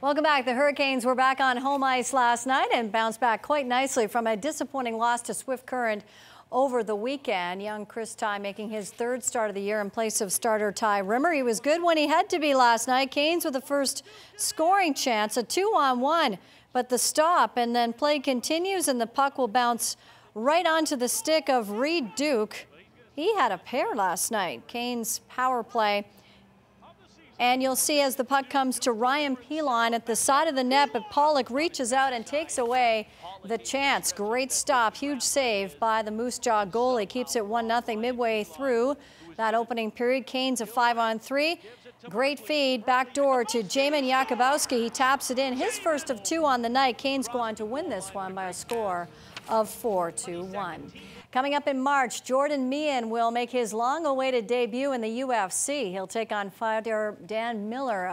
Welcome back. The Hurricanes were back on home ice last night and bounced back quite nicely from a disappointing loss to Swift Current over the weekend. Young Chris Ty making his third start of the year in place of starter Ty Rimmer. He was good when he had to be last night. Canes with the first scoring chance, a 2-on-1, but the stop and then play continues and the puck will bounce right onto the stick of Reed Duke. He had a pair last night. Canes power play. And you'll see as the puck comes to Ryan Pilon at the side of the net, but Pollock reaches out and takes away the chance. Great stop, huge save by the Moose Jaw goalie. Keeps it 1-0 midway through that opening period. Canes a 5-on-3. Great feed, backdoor to Jamin Jakubowski. He taps it in, his first of 2 on the night. Canes go on to win this one by a score of 4-1. Coming up in March, Jordan Meehan will make his long-awaited debut in the UFC. He'll take on fighter Dan Miller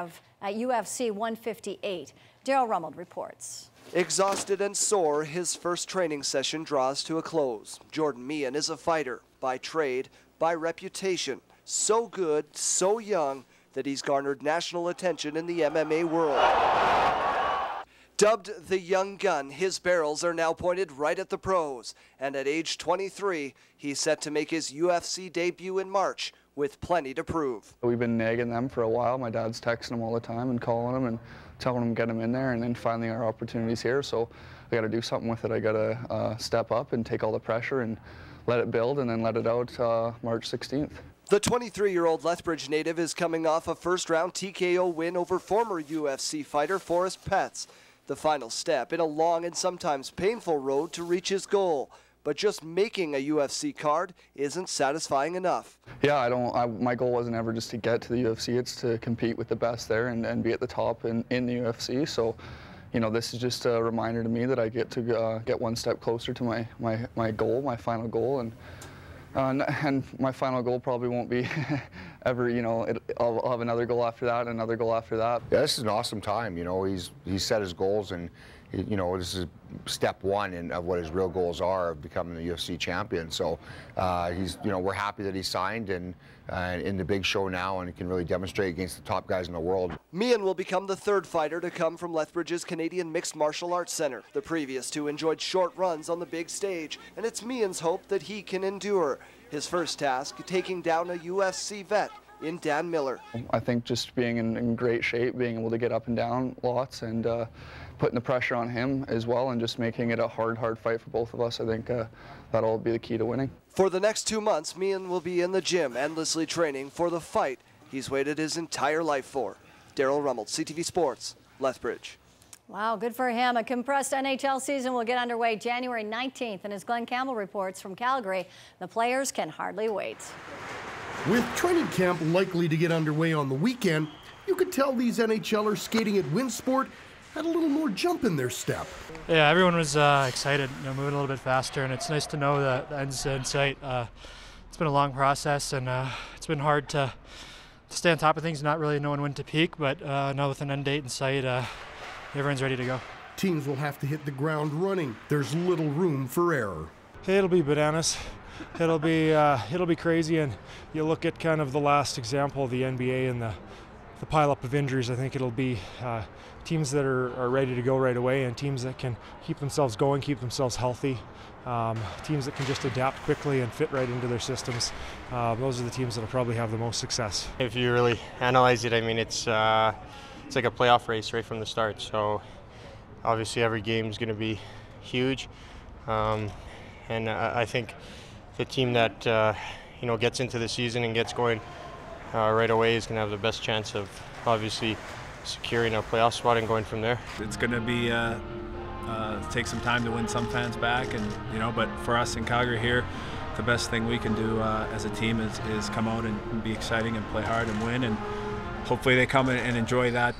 at UFC 158. Daryl Rummeld reports. Exhausted and sore, his first training session draws to a close. Jordan Meehan is a fighter by trade, by reputation. So good, so young, that he's garnered national attention in the MMA world. Dubbed the Young Gun, his barrels are now pointed right at the pros. And at age 23, he's set to make his UFC debut in March with plenty to prove. We've been nagging them for a while. My dad's texting them all the time and calling them and telling them get them in there, and then finally our opportunity's here. So I got to do something with it. I got to step up and take all the pressure and let it build and then let it out March 16th. The 23-year-old Lethbridge native is coming off a first-round TKO win over former UFC fighter Forrest Petz. The final step in a long and sometimes painful road to reach his goal. But just making a UFC card isn't satisfying enough. Yeah, my goal wasn't ever just to get to the UFC, it's to compete with the best there and be at the top in the UFC. So, you know, this is just a reminder to me that I get to get one step closer to my goal, my final goal. And my final goal probably won't be ever, you know, I'll have another goal after that and another goal after that. Yeah, this is an awesome time. You know, he's set his goals, and you know, this is step one of what his real goals are of becoming the UFC champion. So you know, we're happy that he signed and in the big show now and can really demonstrate against the top guys in the world. Meehan will become the third fighter to come from Lethbridge's Canadian Mixed Martial Arts Center. The previous two enjoyed short runs on the big stage, and it's Meehan's hope that he can endure. His first task, taking down a UFC vet in Dan Miller. I think just being in great shape, being able to get up and down lots and putting the pressure on him as well and just making it a hard fight for both of us, I think that'll be the key to winning. For the next 2 months, Meehan will be in the gym endlessly training for the fight he's waited his entire life for. Daryl Rummeld, CTV Sports, Lethbridge. Wow, good for him. A compressed NHL season will get underway January 19th, and as Glenn Campbell reports from Calgary, the players can hardly wait. With training camp likely to get underway on the weekend, you could tell these NHLers skating at Winsport had a little more jump in their step. Yeah, everyone was excited, you know, moving a little bit faster, and it's nice to know that the end's in sight. It's been a long process, and it's been hard to stay on top of things, not really knowing when to peak, but now with an end date in sight, everyone's ready to go. Teams will have to hit the ground running. There's little room for error. It'll be bananas. It'll be crazy, and you look at kind of the last example of the NBA and the pileup of injuries. I think it'll be teams that are ready to go right away, and teams that can keep themselves going, keep themselves healthy. Teams that can just adapt quickly and fit right into their systems. Those are the teams that'll probably have the most success. If you really analyze it, I mean, it's like a playoff race right from the start. So obviously every game is going to be huge, and I think the team that you know, gets into the season and gets going right away is going to have the best chance of obviously securing a playoff spot and going from there. It's going to be take some time to win some fans back, and you know, but for us in Calgary here, the best thing we can do as a team is come out and be exciting and play hard and win, and hopefully they come and enjoy that.